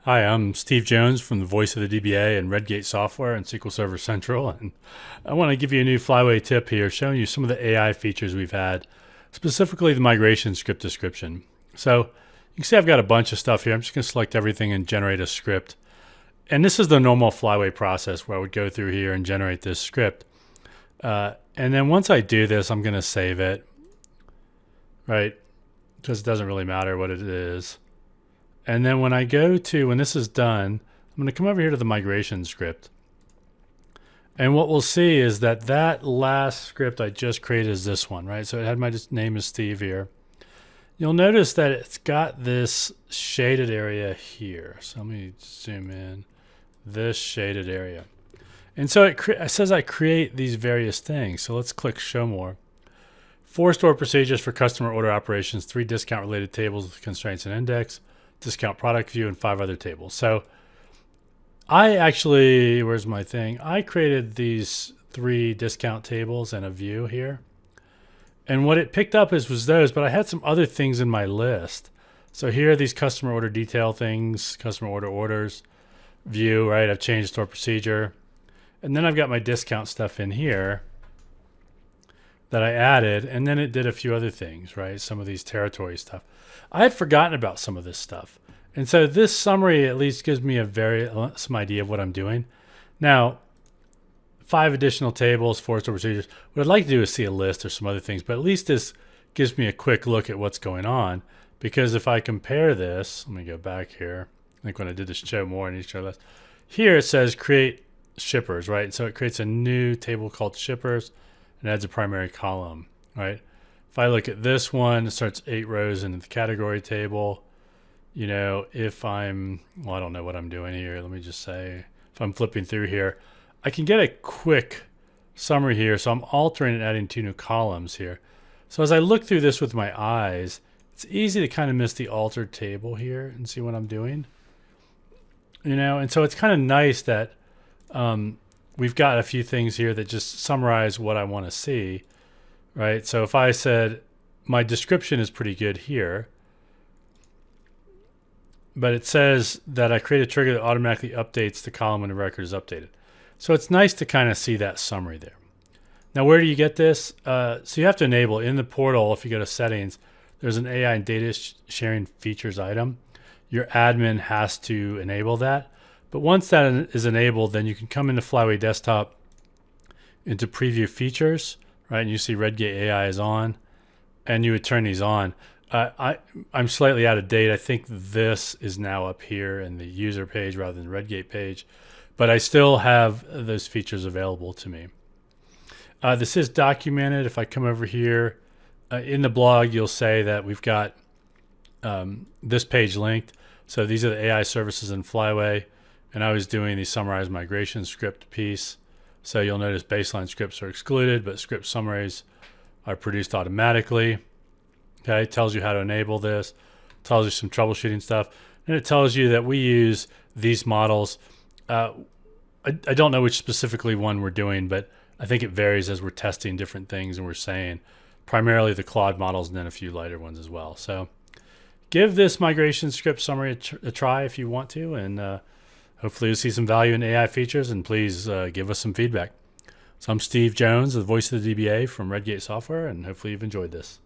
Hi, I'm Steve Jones from the Voice of the DBA and Redgate Software and SQL Server Central. And I want to give you a new Flyway tip here showing you some of the AI features we've had, specifically the migration script description. So you can see I've got a bunch of stuff here. I'm just going to select everything and generate a script. And this is the normal Flyway process where I would go through here and generate this script. And then once I do this, I'm going to save it, right? Because it doesn't really matter what it is. And then when this is done, I'm going to come over here to the migration script. And what we'll see is that last script I just created is this one, right? So it had my name is Steve here. You'll notice that it's got this shaded area here. So let me zoom in, this shaded area. And so it says I create these various things. So let's click show more. 4 store procedures for customer order operations, 3 discount related tables with constraints and index, discount product view, and 5 other tables. So I actually, where's my thing? I created these 3 discount tables and a view here. And what it picked up was those, but I had some other things in my list. So here are these customer order detail things, customer order orders, view, right? I've changed store procedure. And then I've got my discount stuff in here that I added, and then it did a few other things, right? Some of these territory stuff. I had forgotten about some of this stuff. And so this summary at least gives me some idea of what I'm doing. Now, 5 additional tables, 4 store procedures. What I'd like to do is see a list or some other things, but at least this gives me a quick look at what's going on. Because if I compare this, let me go back here. I think when I did this show more, I need to show less. Here it says create shippers, right? So it creates a new table called shippers and adds a primary column, right? If I look at this one, it starts 8 rows into the category table. You know, I don't know what I'm doing here. Let me just say, if I'm flipping through here, I can get a quick summary here. So I'm altering and adding 2 new columns here. So as I look through this with my eyes, it's easy to kind of miss the altered table here and see what I'm doing. You know, and so it's kind of nice that we've got a few things here that just summarize what I want to see. Right, so if I said my description is pretty good here, but it says that I create a trigger that automatically updates the column when the record is updated. So it's nice to kind of see that summary there. Now, where do you get this? So you have to enable in the portal. If you go to settings, there's an AI and data sharing features item. Your admin has to enable that. But once that is enabled, then you can come into Flyway Desktop into Preview Features. Right, and you see Redgate AI is on, and you would turn these on. I'm slightly out of date. I think this is now up here in the user page rather than the Redgate page, but I still have those features available to me. This is documented. If I come over here in the blog, you'll say that we've got this page linked. So these are the AI services in Flyway, and I was doing the summarized migration script piece. So you'll notice baseline scripts are excluded, but script summaries are produced automatically. Okay, it tells you how to enable this, tells you some troubleshooting stuff, and it tells you that we use these models. I don't know which specifically one we're doing, but I think it varies as we're testing different things and we're saying primarily the Claude models and then a few lighter ones as well. So give this migration script summary a try if you want to, and hopefully you'll see some value in AI features, and please give us some feedback. So I'm Steve Jones, the voice of the DBA from Redgate Software, and hopefully you've enjoyed this.